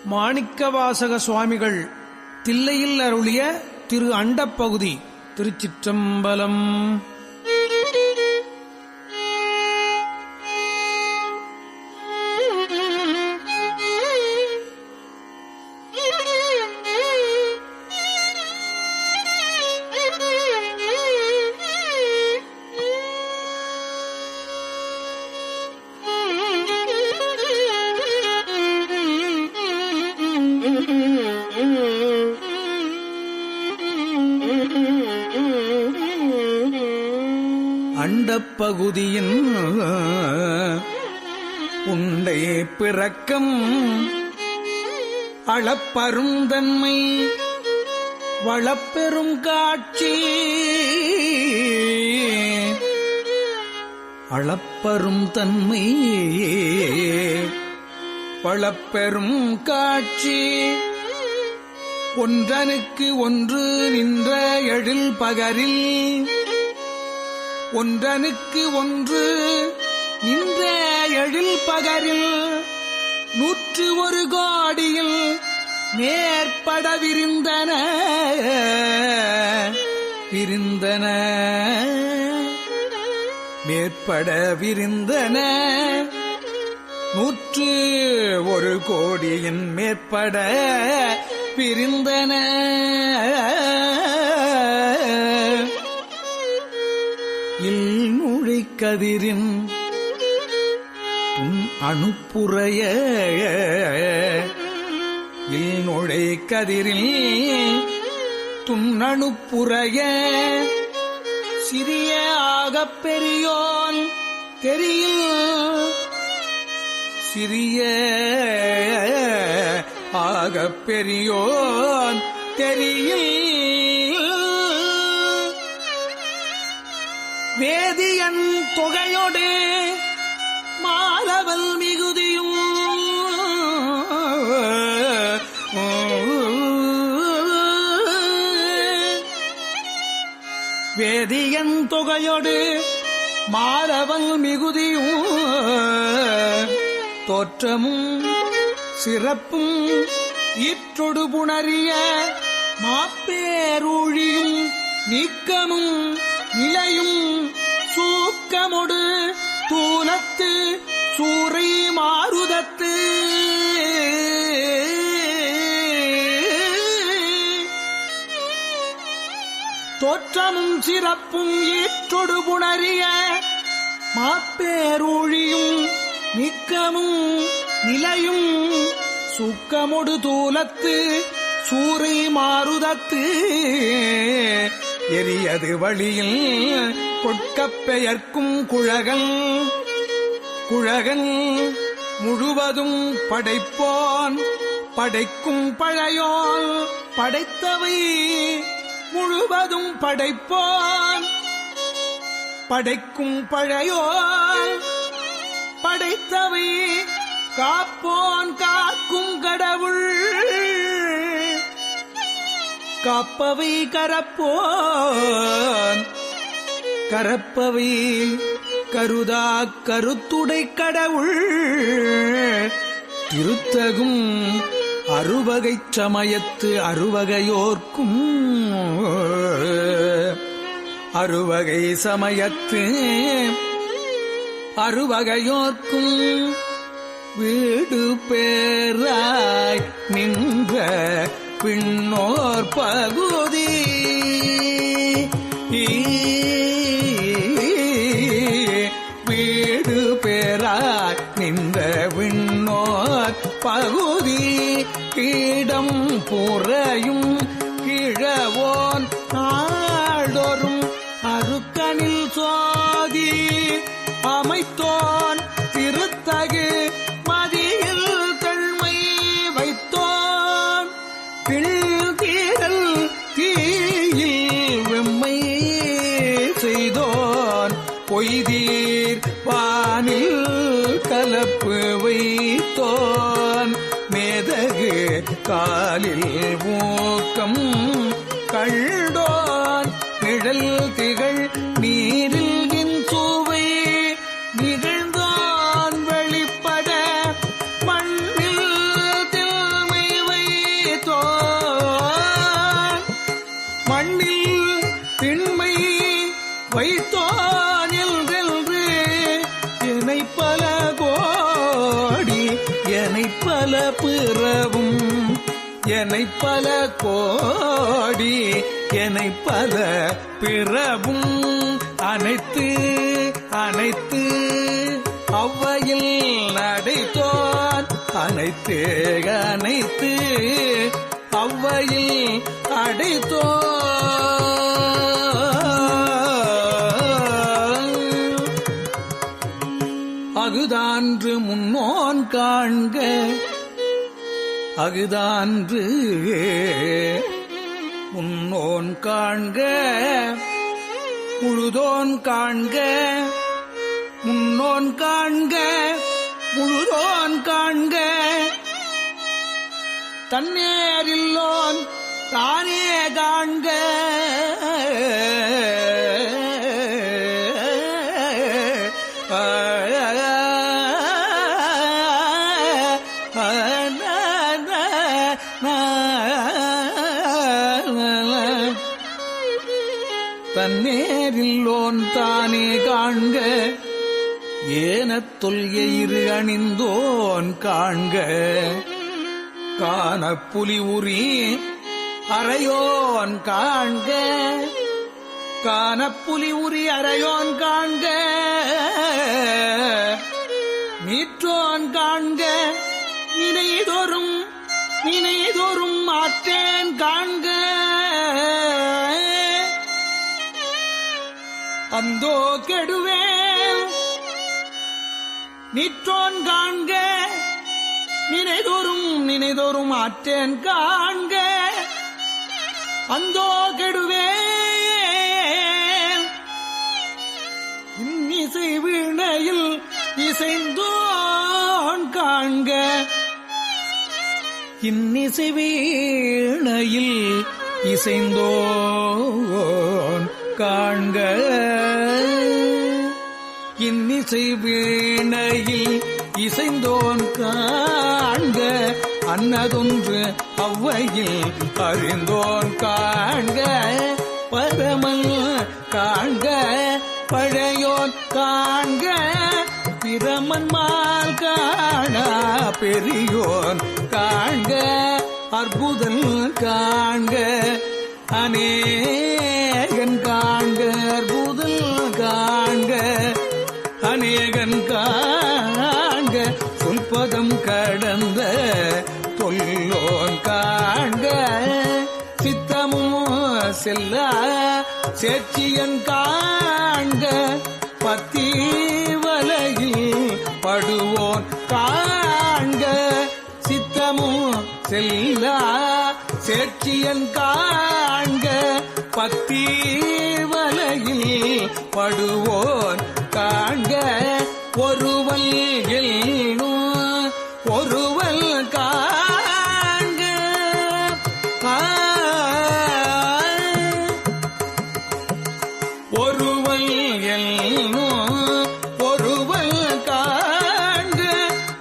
மாணிக்கவாசக சுவாமிகள் தில்லையில் அருளிய திரு அண்டப்பகுதி. திருச்சிற்றம்பலம். அண்டப்பகுதியின் உண்டை பிறக்கம் அளப்பருந்தன்மை வளப்பெரும் காட்சி. அளப்பரும் தன்மை வளப்பெரும் காட்சி. ஒன்றனுக்கு ஒன்று நின்ற எழில் பகரில் ஒன்றனுக்கு ஒன்று நின்ற எழில் பகரில் 101 கோடியில் மேற்பட விரிந்தன மேற்பட விரிந்தன 101 கோடியின் மேற்பட விரிந்தன. இல்நுழை கதிரின் அணுப்புறைய இல்நுழை கதிரில் துண்ணணுப்புறைய சிறிய ஆகப் பெரியோன் தெரியில் சிறிய ஆகப் பெரியோன் தெரியில். வேதியன் தொகையொடு மாலவல் மிகுதியும் வேதியன் தொகையொடு மாலவல் மிகுதியும் தோற்றமும் சிறப்பும் ஈற்றொடு புணரிய மாப்பேரூழியும் நீக்கமும் நிலையும் சூக்கமொடு தூலத்து சூறை மாருதத்து தோற்றமும் சிறப்பும் ஈற்றொடு புணரிய மாப்பேரூழியும் நீக்கமும் நிலையும் சூக்கமொடு தூலத்து சூறை மாருதத்து. எரியது வழியில் கொட்கப் பெயர்க்கும் குழகன் முழுவதும் படைப்போன் படைக்கும் பழையோன் படைத்தவை முழுவதும் படைப்போன் படைக்கும் பழையோன் படைத்தவை காப்போன் காக்கும் கடவுள் காப்பவை கரப்பவை கருதா கருத்துடை கடவுள். திருத்தகும் அறுவகைச் சமயத்து அறுவகையோர்க்கும் அறுவகை சமயத்து அறுவகையோர்க்கும் வீடு பேராய் நின்ற பின்னோர் பகுதி. வீடு பேராய் நின்ற விண்ணோர் பகுதி. கீடம் புறையும் கிழவோன் நாடொரும் அருக்கனில் சோதி அமைத்தோன் திருத்தகு மதியில் தன்மை வைத்தோன் பிள்தீரல் தீயில் வெம்மை செய்தோன் பொய்தீர் வானில் கலப்பு வைத்தோன் மேதகு காலில் ஊக்கம் கண்டோன் நிழல் திகழ் நீரில் இன்சுவை நிகழ்ந்தான் வெளிப்பட மண்ணில் தில்மை பல பிறவும் என்னை பல கோடி என்னை பல பிறவும் அனைத்து அனைத்து அவ்வையில் நடைத்தோன் அனைத்து அனைத்து அவ்வையில் அடைத்தோன் அகுதான்று முன்னோன் காண்க அகுதான்று முன்னோன் காண்க முழுதோன் காண்க முன்னோன் காண்க முழுதோன் காண்க தன்னேரில்லோன் தானே காண்க தன்னேரில்லோன் தானே காண்க ஏனத் தொல்எயிறு அணிந்தோன் காண்க காணப்புலி உரி அறையோன் காண்க காணப்புலி உரி அறையோன் காண்க நீற்றோன் காண்க நினைதோறும் ஆற்றேன் காண்க அந்தோ கெடுவேன் நிற்றோன் காண்க நினைதோறும் ஆற்றேன் காண்க அந்தோ கெடுவேன் இன்னிசை வீணையில் இசைந்தோன் காண்க இன்னிசை வீணையில் இசைந்தோன் காண்க இன்னிசை வீணையில் இசைந்தோன் காண்க அன்னதொன்று அவ்வையில் அறிந்தோன் காண்க பரமல் காண்க பழையோன் காண்க பிரமன்மால் காணா பெரியோன் காண்க அற்புதல் காண்க அநேகன் காண்க அற்புதல் காண்க அநேகன் காண்க சொல்பதம் கடந்த தொல்லோன் காண்க சித்தமும் செல்ல சேட்சியன் காண்க பத்தி வலையில் படுவோன் காண்க சித்தமும் செல்ல சேட்சியன் காண்க பத்தி வலையில் படுவோன் காண்க ஒருவல் எல்லும் ஒருவல் காண்க ஒருவல் எல்லும் ஒருவல் காண்க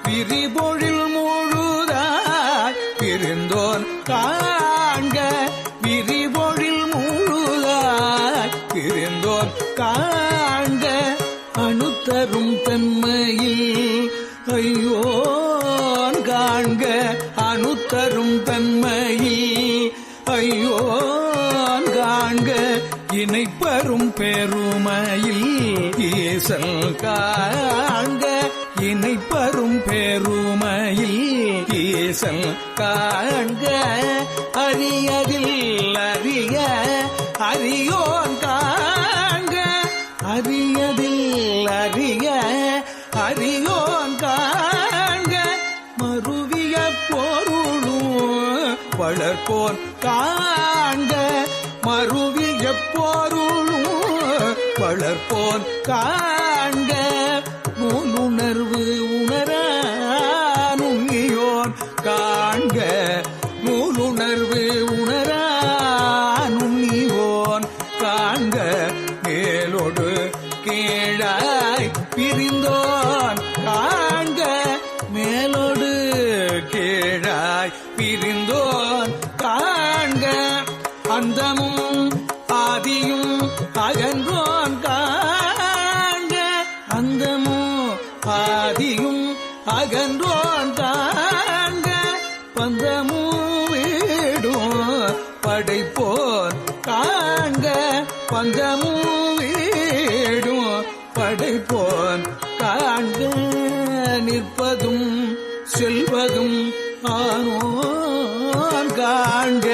விரிபொழில் முழுதாய் பிரிந்தோன் காண்க விரிபொழில் முழுதாய் பிரிந்தோன் காண்க அணுத்தரும் தன்மையில் ஐயோன் காண்க அணுத்தரும் தன்மையில் ஐயோன் காண்க இணைப்பரும் பெருமையில் ஈசல் காண்க இணைப்பரும் பெருமையில் ஈசல் காண்க அரியதில் அறிய அறியோன் காண்க அரியதில் அறிய அறியோன் காண்க மருவிய பொருளும் வளர்ப்போன் காண்க மருவிய பொருளும் வளர்ப்போன் காண்க நூலுணர்வு உணரானுங்கியோன் காண்க நூலுணர்வு உணரானுங்கியோன் காண்க மேலோடு கீழாய் பிரிந்தோன் காண்க மேலோடு கீழாய் பிரிந்தோன் காண்க அந்தமும் ஆதியும் அகன்றோன் காண்க அந்தமும் ஆதியும் அகன்றோன் காண்க பஞ்சமும் வீடும் படைப்போன் காண்க நிற்பதும் செல்வதும் ஆனோன் காண்க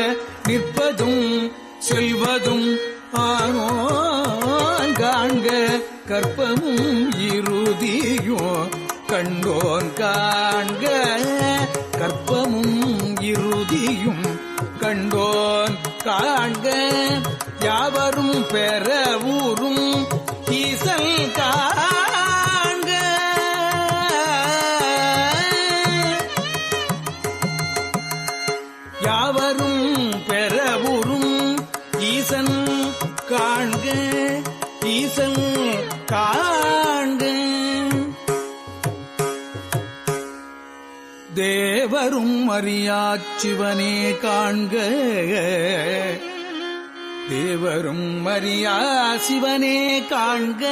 நிற்பதும் செல்வதும் ஆனோன் காண்க கற்பமும் இறுதியும் கண்டோன் காண்க கற்பமும் இறுதியும் கண்டோன் காண்க யாவரும் பெற ஊரும் ஈசல் காண்க யாவரும் பெற ஊரும் ஈசன் காண்க ஈசன் காண்க தேவரும் அறியாச் சிவனே காண்க தேவரும் அறியா சிவனே காண்க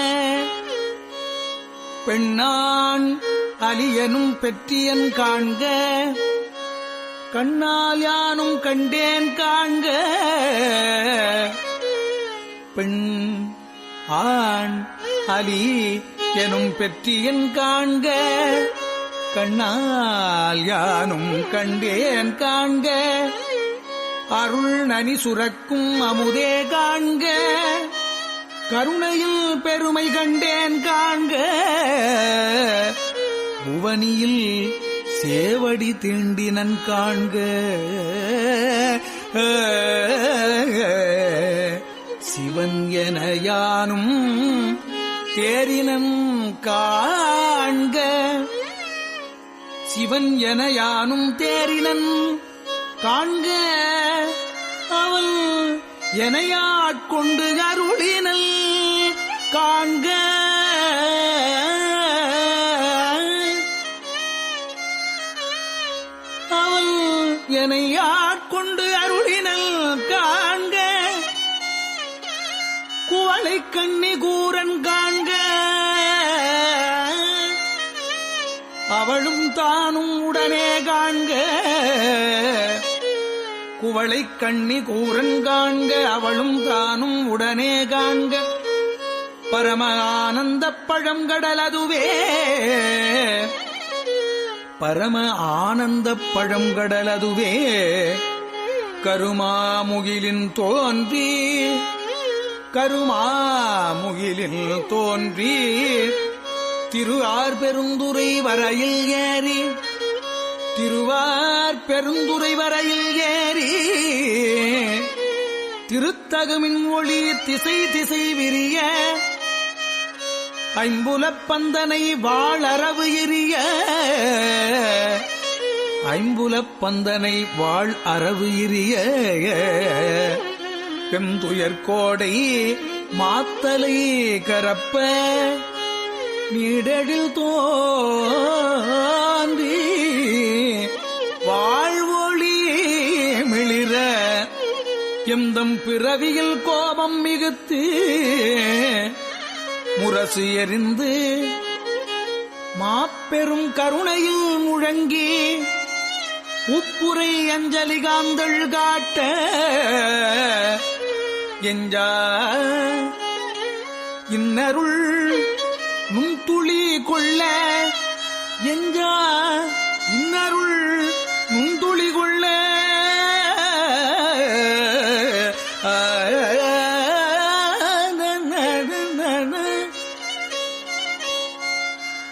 பெண்ணான் அலியனும் பெற்றியன் காண்க கண்ணால் யானும் கண்டேன் காண்க பெண் ஆண் அலி எனும் பெற்றியன் காண்க கண்ணால் யானும் கண்டேன் காண்க அருள் நனி சுரக்கும் அமுதே காண்க கருணையில் பெருமை கண்டேன் காண்க புவனியில் சேவடி தீண்டினன் காண்க சிவன் என யானும் தேரினன் காண்க சிவன் என யானும் தேரினன் காண்க அவள் எனையாட்கொண்டு அருளினல் காண்க அவள் எனையாட்கொண்டு அருளினல் காண்க குவளை கண்ணி கூரன் காண்க அவளும் தானும் உடனே காண்க குவளை கண்ணி கூரன் காண்க அவளும் தானும் உடனே காண்க பரம ஆனந்தப் பழங்கடல் அதுவே பரம ஆனந்தப் பழங்கடல் அதுவே கருமாமுகிலின் தோன்றி கருமாமுகிலில் தோன்றி திருவார் பெருந்துறை வரையில் ஏறி திருவார் பெருந்துறை வரையில் ஏறி திருத்தகுமின் ஒளி திசை திசை விரிய ஐம்புலப் பந்தனை வாழறவு எரிய ஐம்புலப் பந்தனை வாழ் அரவு எரிய பெந்துயர்கோடை மாத்தலை கரப்ப நீடழில் தோன்றி வாழ்வொளி மிளிர எந்தம் பிறவியில் கோபம் மிகுத்து முரசு எறிந்து மாப்பெரும் கருணையில் முழங்கி உப்புரை அஞ்சலி காந்தள் காட்ட எஞ்சா இன்னருள் நுண்துளி கொள்ள எஞ்சா இன்னருள் நுண்துளி கொள்ள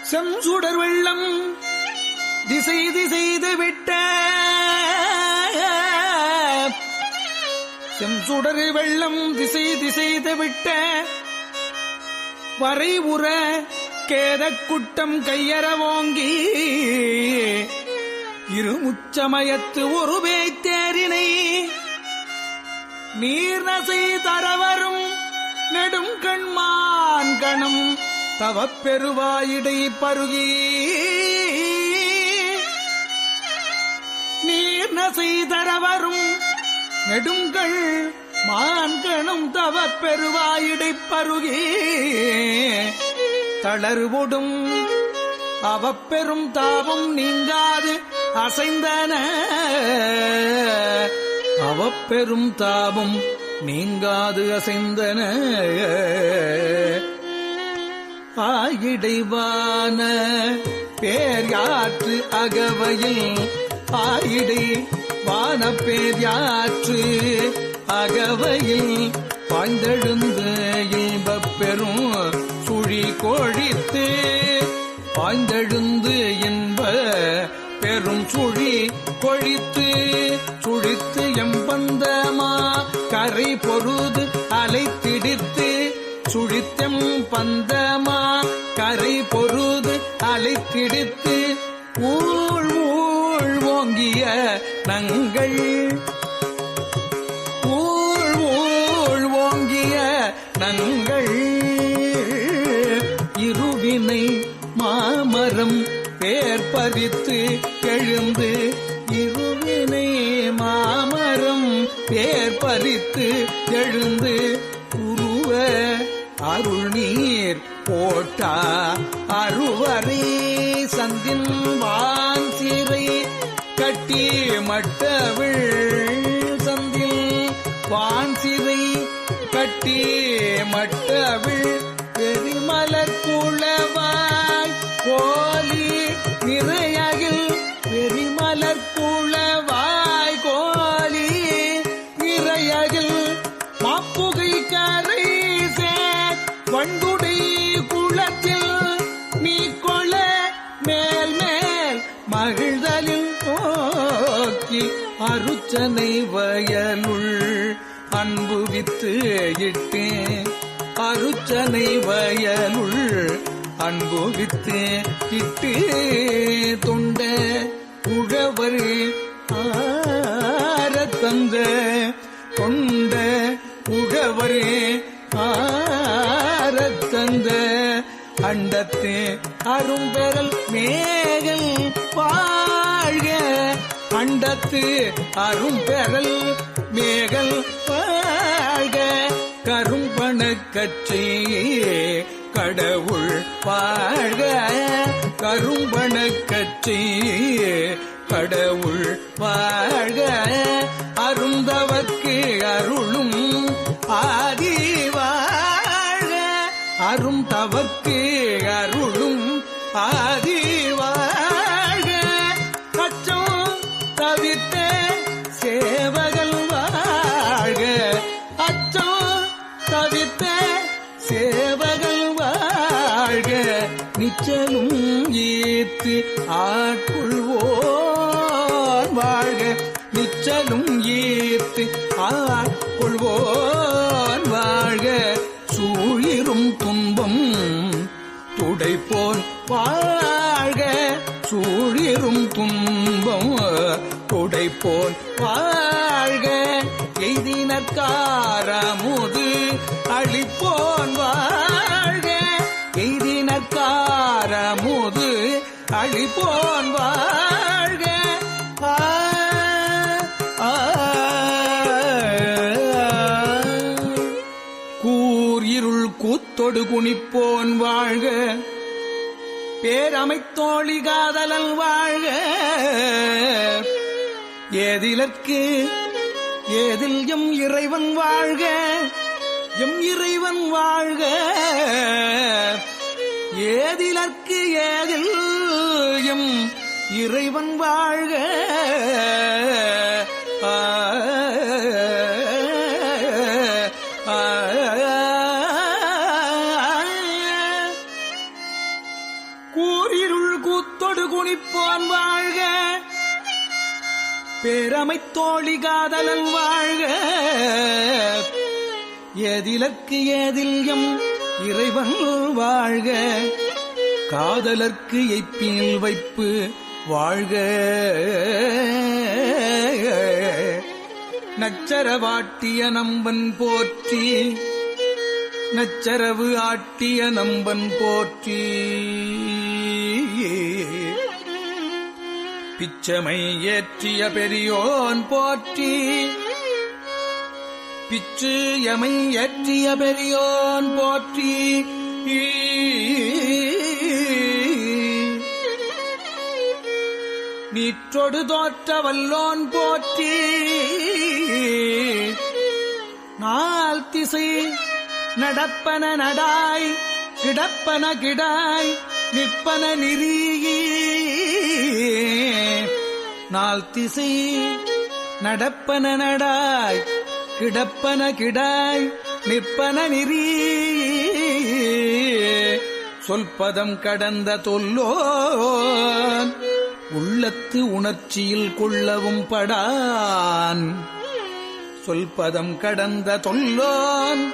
செம்சுடர் வெள்ளம் திசை திசைது விட்ட செம்சுடர் வெள்ளம் திசை திசைது விட்ட வரை உற கேதக்குட்டம் கையற ஓங்கி இருமுச்சமயத்து ஒரு பேய்த்தேரினை நீர்நசை தரவரும் நெடும் கண்மான் கணம் தவப்பெருவாயிடை பருகி நீர்நசை தரவரும் நெடுங்கள் மான்கணும் தவப்பெருவாயிடை பருகி தளர்வுடும் அவப்பெரும் தாபம் நீங்காது அசைந்தன அவப்பெரும் தாபம் நீங்காது அசைந்தன ஆயிடைவான பேர்யாற்று அகவையில் ஆயிடை வான பேர்யாற்று அகவையில் பாய்ந்தெழுந்து இன்பப் பெரும் சுழி கோழித்து பாய்ந்தெழுந்து இன்ப பெரும் சுழி கொழித்து சுழித்து எம்பந்தமா கரை பொருது அலைத்திடித்து சுழித்தம் பந்தமா கரை பொருது அலைத்திடித்து ஊழ் ஊழ் ஓங்கிய நங்கள் ஊழ் ஊழ் ஓங்கிய நங்கள் இருவினை மாமரம் பேர் பறித்து எழுந்து இருவினை மாமரம் பேர் பறித்து எழுந்து உருவ அருள் நீர் போட்டா அருவரை சந்தின் வான் சீரை கட்டி மட்டவிழ் சந்தில் வான் சிறை கட்டி மட்டவிழ் பெருமலர் குளவாய் கோலி நிறையில் பெருமலர் குளவாய் கோலி நிறையில் மாப்புகை கரை சேர் வண்டுடை குளத்தில் நீ கொள மேல் மேல் மகிழ்தலில் நோக்கி அருச்சனை வயலுள் அன்பு வித்து இட்டேன் அருச்சனை வயலுள் அன்பு வித்து இட்டு தொண்ட உழவர் ஆரத்தந்த தொண்ட உழவர் ஆரத்தந்த அண்டத்து அரும்பெறல் மேகல் வாழ்க அண்டத்து அரும்பெறல் மேகல் வாழ்க கரும்பணக் கச்சை கடவுள் வாழ்க கரும்பணக் கச்சை கடவுள் வாழ்க அருந்தவர்க்கு அருளும் ஆதி வாழ்க அருந்தவர்க்கு அருளும் ஆதி வாழ்க அச்சம் தவிர்த்த சேவகல் வாழ்க அச்சம் தவிர்த்த சேவகல் வாழ்க நிச்சலும் ஈர்த்து ஆட்கொள்வோர் வாழ்க நிச்சலும் ஈர்த்து ஆட்கொள்வோர் வாழ்க சூழிரும் துன்பம் துடைப்போன் வாழ்க சூழிரும் துன்பம் துடைப்போன் வாழ்க எய்தினற்காரமுது அளிப்போன் வாழ்க எய்தினற்காரமுது அளிப்போன் வாழ்க கூர் இருள் கூத்தொடு குனிப்போன் வாழ்க பேரமைத்தோழி காதலல் வாழ்க ஏதிலற்கு ஏதில் எம் இறைவன் வாழ்க எம் இறைவன் வாழ்க ஏதிலற்கு ஏதில் எம் இறைவன் வாழ்க கூரிருள் கூத்தொடு குனிப்போன் வாழ்க பேரமைத்தோழி காதலன் வாழ்க ஏதிலற்கு ஏதில் எம் இறைவன் வாழ்க காதலர்க்கு எய்ப்பினில் வைப்பு வாழ்க நச்சரவாட்டிய நம்பன் போற்றி நச்சரவு ஆட்டிய நம்பன் போற்றி பிச்சமை ஏற்றிய பெரியோன் போற்றி பிச்சு எமை ஏற்றிய பெரியோன் போற்றி நீற்றொடு தோற்ற வல்லோன் போற்றி நால் திசை நடப்பன நடாய் கிடப்பன கிடாய் நிற்பன நிறீயே. நால் திசை நடப்பன நடாய் கிடப்பன கிடாய் நிற்பன நிறீயே. சொல்பதம் கடந்த தொல்லோன் உள்ளத்து உணர்ச்சியில் கொள்ளவும் படான். சொல்பதம் கடந்த தொல்லோன்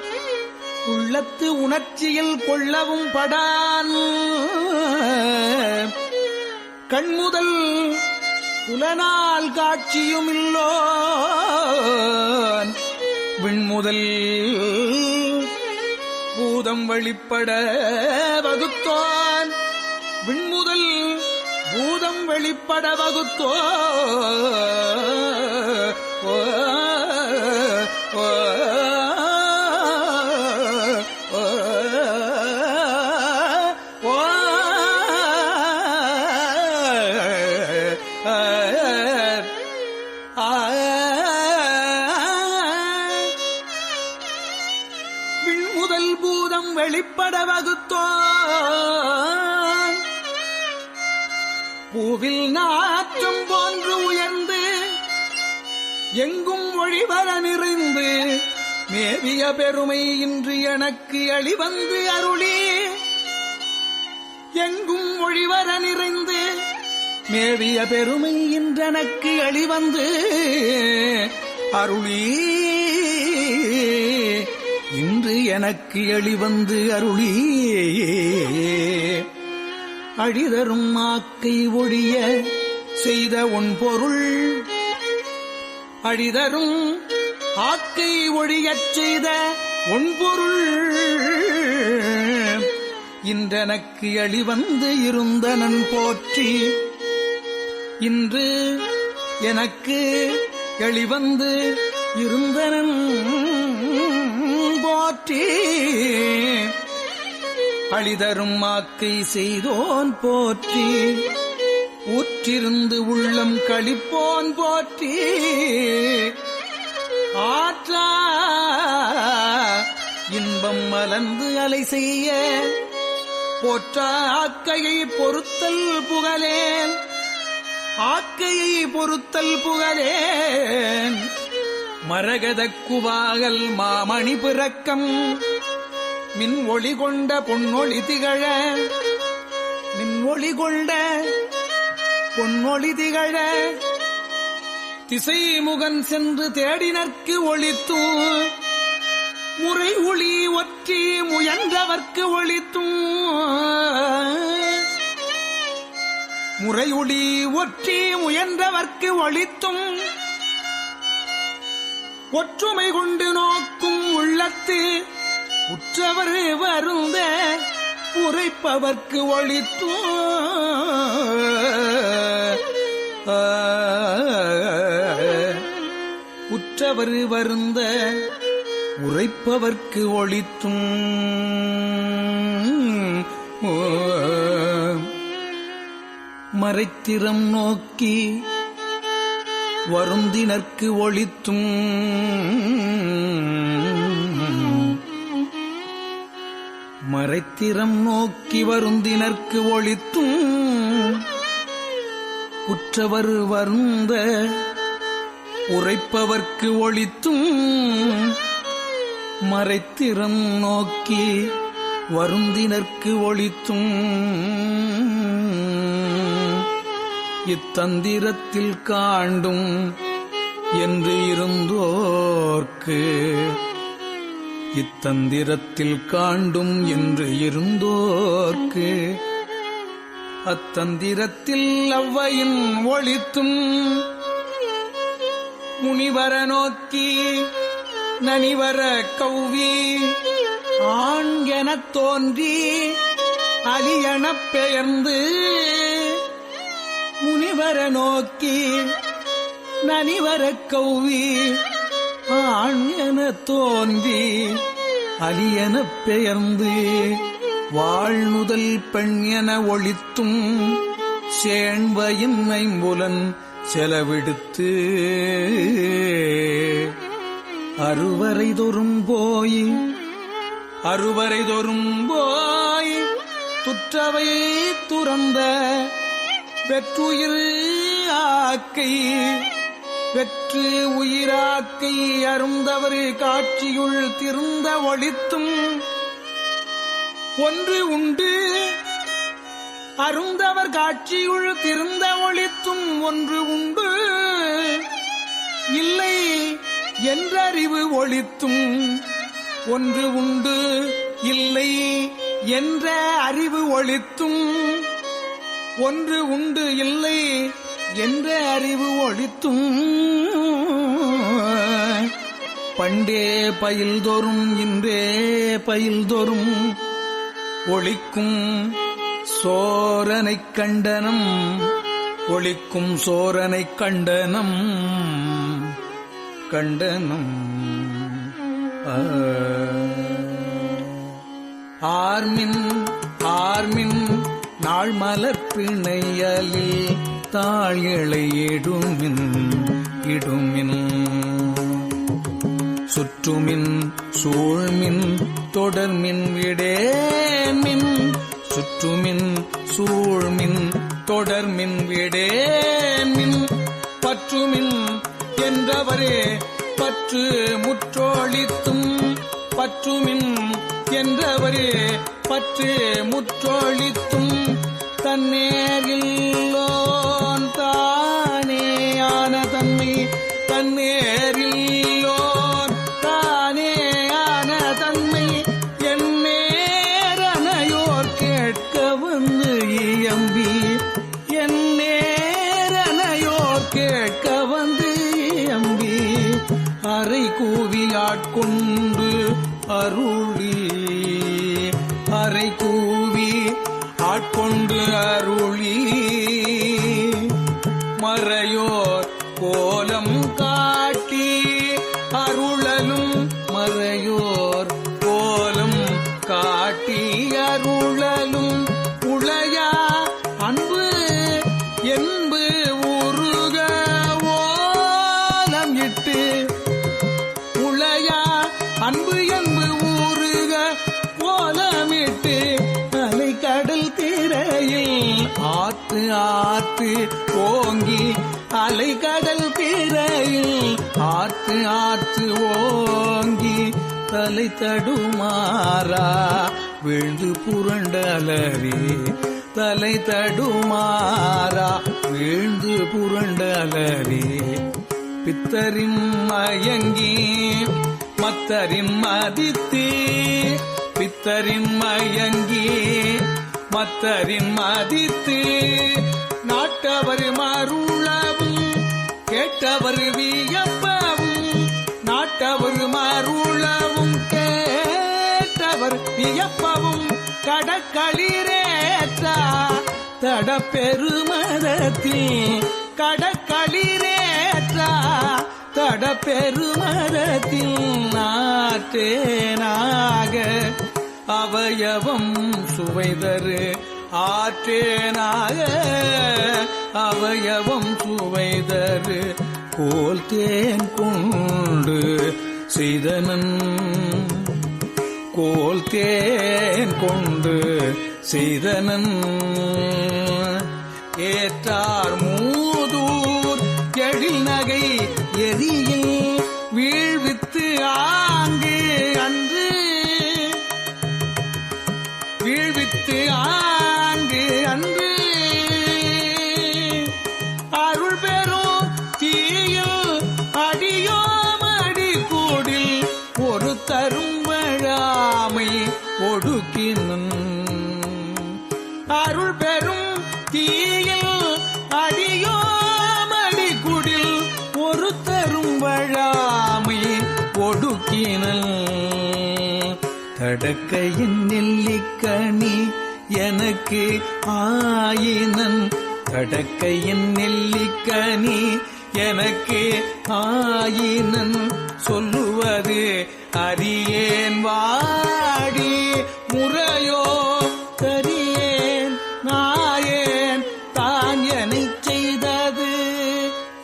உள்ளத்து உணர்ச்சியில் கொள்ளவும் படான். கண்முதல் புலனால் காட்சியுமில்லோன் விண்முதல் பூதம் வழிப்பட வகுத்தோன். விண்முதல் பூதம் வெளிப்பட வகுத்தோ. விண்முதல் பூதம் வெளிப்பட வகுத்தோ. பூவில் நாற்றம் போன்று உயர்ந்து எங்கும் ஒளிவர நிறைந்து மேவிய பெருமை இன்று எனக்கு அளிவந்து அருளி. எங்கும் ஒளிவர நிறைந்து மேவிய பெருமை இன்றெனக்கு அளிவந்து அருளி. இன்று எனக்கு அளிவந்து அருளி. அழிதரும் ஆக்கை ஒழிய செய்த உன் பொருள். அழிதரும் ஆக்கை ஒழியச் செய்த உன் பொருள் இன்றெனக்கு அழிவந்து இருந்தனன் போற்றி. இன்று எனக்கு எளிவந்து இருந்தனன் போற்றி. அழிதரும் ஆக்கை செய்தோன் போற்றி. ஊற்றிருந்து உள்ளம் களிப்போன் போற்றி. ஆற்றா இன்பம் மலர்ந்து அலை செய்ய போற்றா ஆக்கையை பொறுத்தல் புகழேன். ஆக்கையை பொறுத்தல் புகழேன். மரகதக் குவாகல் மாமணி பிறக்கம் மின் ஒளி கொண்ட பொன்னொளி திகழ. மின் ஒளி கொண்ட பொன்னொளி திகழ திசை முகன் சென்று தேடினர்க்கு ஒளித்தும். முறை ஒளி ஒற்றி முயன்றவர்க்கு ஒளித்தும். முறையொளி ஒற்றி முயன்றவர்க்கு ஒளித்தும். ஒற்றுமை கொண்டு நோக்கும் உள்ளத்து உற்றவர் வருந்த உரைப்பவர்க்கு ஒளித்தும். உற்றவர் வருந்த உரைப்பவர்க்கு ஒளித்தும். மறைத்திறம் நோக்கி வருந்தினர்க்கு ஒளித்தும். மறைத்திறம் நோக்கி வருந்தினர்க்கு ஒளித்தும். உற்றவர் வருந்த உரைப்பவர்க்கு ஒளித்தும். மறைத்திறம் நோக்கி வருந்தினர்க்கு ஒளித்தும். இத்தந்திரத்தில் காண்டும் என்று இருந்தோர்க்கு. இத்தந்திரத்தில் காண்டும் என்று இருந்தோர்க்கு. அத்தந்திரத்தில் அவ்வையின் ஒளித்தும். முனிவர நோக்கி நனிவர கௌவி ஆண் எனத் தோன்றி அலியனப் பெயர்ந்து. முனிவர நோக்கி நனிவர கௌவி ஆண் எனத் தோன்றி அலியனப் பெயர்ந்து. வாழ்நுதல் பெண் என ஒளித்தும். சேண்பயின் ஐம்புலன் செலவிடுத்து. அறுவரை தொறும் போய் துற்றவை துறந்த வெற்றுயிர் ஆக்கை வெற்று உயிராக்கை அருந்தவர் காட்சியுள் திருந்த ஒளித்தும் ஒன்று உண்டு. அருந்தவர் காட்சியுள் திருந்த ஒளித்தும் ஒன்று உண்டு. இல்லை என்றறிவு ஒளித்தும் ஒன்று உண்டு. இல்லை என்ற அறிவு ஒளித்தும் ஒன்று உண்டு. இல்லை என்ற அறிவு ஒளித்தும் பண்டே பயில்தோறும் இன்றே பயில்தோறும் ஒளிக்கும் சோரனைக் கண்டனம் ஒளிக்கும் சோரனைக் கண்டனம் கண்டனம் ஆர்மின் ஆர்மின் நாள் மலர்பிணையலில் தாழ்களை இடுமின் இடுமின் சுற்றுமின் சூழ்மின் தொடர்மின் விடேமின் சுற்றுமின் சூழ்மின் தொடர்மின் விடேமின் பற்றுமின் என்றவரே பற்று முற்றோளித்தும் பற்றுமின் என்றவரே பற்று முற்றோளித்தும் தன்னேரில்லோன் தானேயான தன்மை தன்னேரில்லோன் தானேயான தன்மை எந்நேரனையோர் கேட்க வந்து இயம்பி எந்நேரனையோர் கேட்க வந்து இயம்பி அறை கூவி ஆட்கொண்டு அருளி அறை கூவி ஆட்கொண்டு அருளி மறையோர் கோலம் காட்டி அருளலும் மறையோர் கோலம் காட்டி அருளலும் உளையா அன்பு என்பு உருக ஓலம் இட்டு உளையா அன்பு என்பு ஊருக ஓலமிட்டு அலை கடல் திரையில் ஆத்து ஆத்து ஓங்கி அலை கடல் திரையில் ஆத்து ஆத்து ஓங்கி தலை தடுமாறா விழுந்து புரண்டலரே தலை தடுமாறா விழுந்து புரண்டலரே பித்தரின் மயங்கி மத்தரின் மதித்து பித்தரின் மயங்கி மத்தரின் மதித்து நாட்டவர் மருளவும் கேட்டவர் வியப்பவும் நாட்டவர் மருளவும் கேட்டவர் வியப்பவும் கடக்களிரேற்றா தடப்பெருமதத்தில் கடக்களிரேற்றா தடப்பெருமதத்தில் நாற்றேனாக அவயவம் சுவைதரு ஆற்றேனாக அவயவம் சுவைதரு கோல் தேன் கொண்டு செய்தனன் கோல் தேன் கொண்டு செய்தனன் ஏற்றார் மூதூர் எழில் நகை எரியில் வீழ்வித்து ஆங்கு அன்று வீழ்வித்து ஆங்கு அன்று அருள் பெறும் தீயில் அடியோம் அடி கூடில் ஒரு தரும் வழாமை ஒடுக்கினன் அருள் பெறும் தீயில் அடியோம் அடி கூடில் ஒரு தரும் வழாமை ஒடுக்கினல் தடக்கையின் நெல்லிக்கனி எனக்கு ஆயினன் தடக்கையின் நெல்லிக்கனி எனக்கு ஆயினன் சொல்லுவது அறியேன் வாடி முறையோ தரியேன் நாயேன் தான் எனச் செய்தது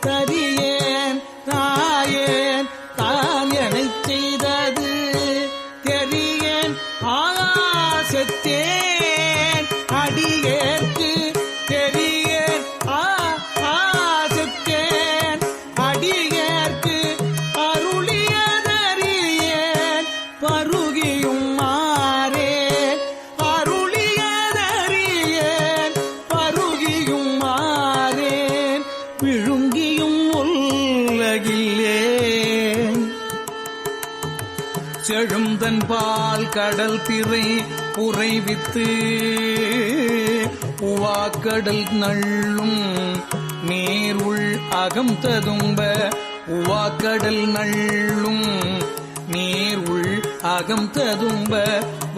தரியேன் நாயேன் தான் எனச் அதன்பால் கடல் திரை புரைவித்து உவாக்கடல் நள்ளும் நீர் உள் அகம் ததும்ப உவாக்கடல் நள்ளும் நீர் உள் அகம் ததும்ப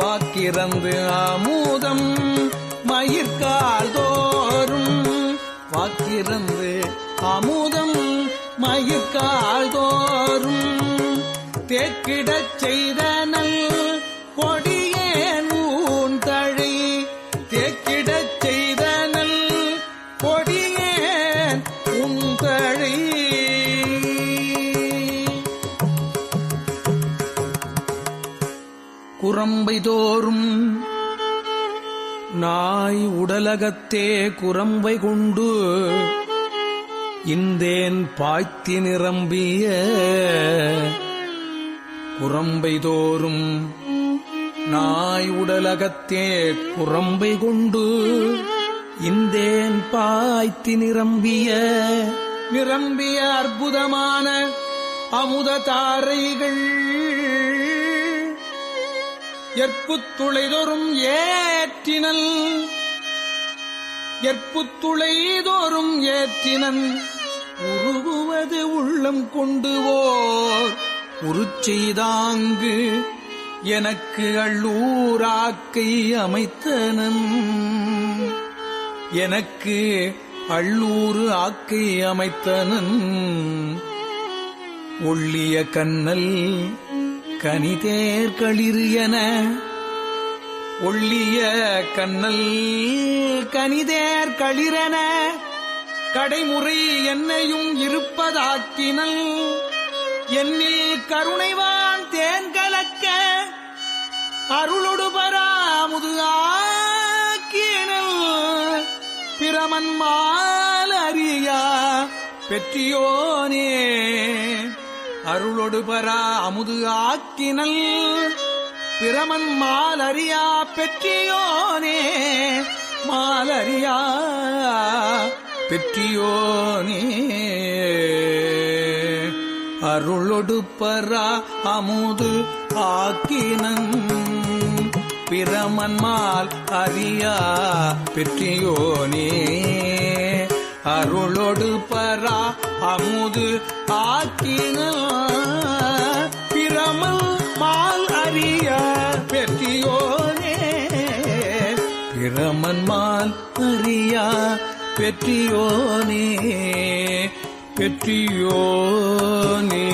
வாக்கிறந்து அமுதம் மயிர்கால் தோறும் வாக்கிறந்து அமுதம் மயிர்கால் தோறும் தேக்கிடச் செய்தனல் கொடியேன் ஊந்தழை தேக்கிடச் செய்தனல் கொடியேன் ஊந்தழை குரம்பை தோறும் நாய் உடலகத்தே குரம்பை கொண்டு இந்தேன் பாய்த்தி நிரம்பிய குரம்பை தோறும் நாய் உடலகத்தே குரம்பை கொண்டு இந்தேன் பாய்த்தி நிரம்பிய அற்புதமான அமுத தாரைகள் எற்புத்துளைதோறும் ஏற்றினல் எற்புத்துளைதோறும் ஏற்றினன் உருகுவது உள்ளம் கொண்டு ஓர் உருச்செய்தாங்கு எனக்கு அள்ளூராக்கை அமைத்தனன் எனக்கு அள்ளூரு ஆக்கை அமைத்தனன் ஒள்ளிய கண்ணல் கனிதேர் களிறு என ஒள்ளிய கண்ணல் கனிதேர் களிரென கடைமுறை என்னையும் இருப்பதாக்கினல் என்னில் கருணைவான் தேன் கலக்க அருளொடு பராமுது ஆக்கினல் பிரமன் மால் அறியா பெற்றியோனே அருளொடு பரா அமுது ஆக்கினல் பிரமன் மாலறியா பெற்றியோனே மாலறியா பெற்றியோனே அருளொடு பரா அமுது ஆக்கினன் பிரமன் மால் அறியா பெற்றியோனே அருளொடு பரா அமுது ஆக்கின பிரமல் மால் அறிய பெற்றியோனே பிரமன் மால் அறியா பெற்றியோனே பெற்றியோனே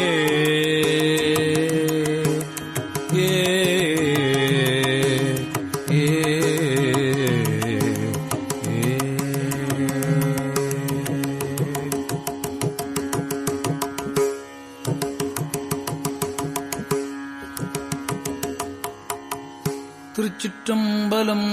திருச்சிற்றம்பலம்.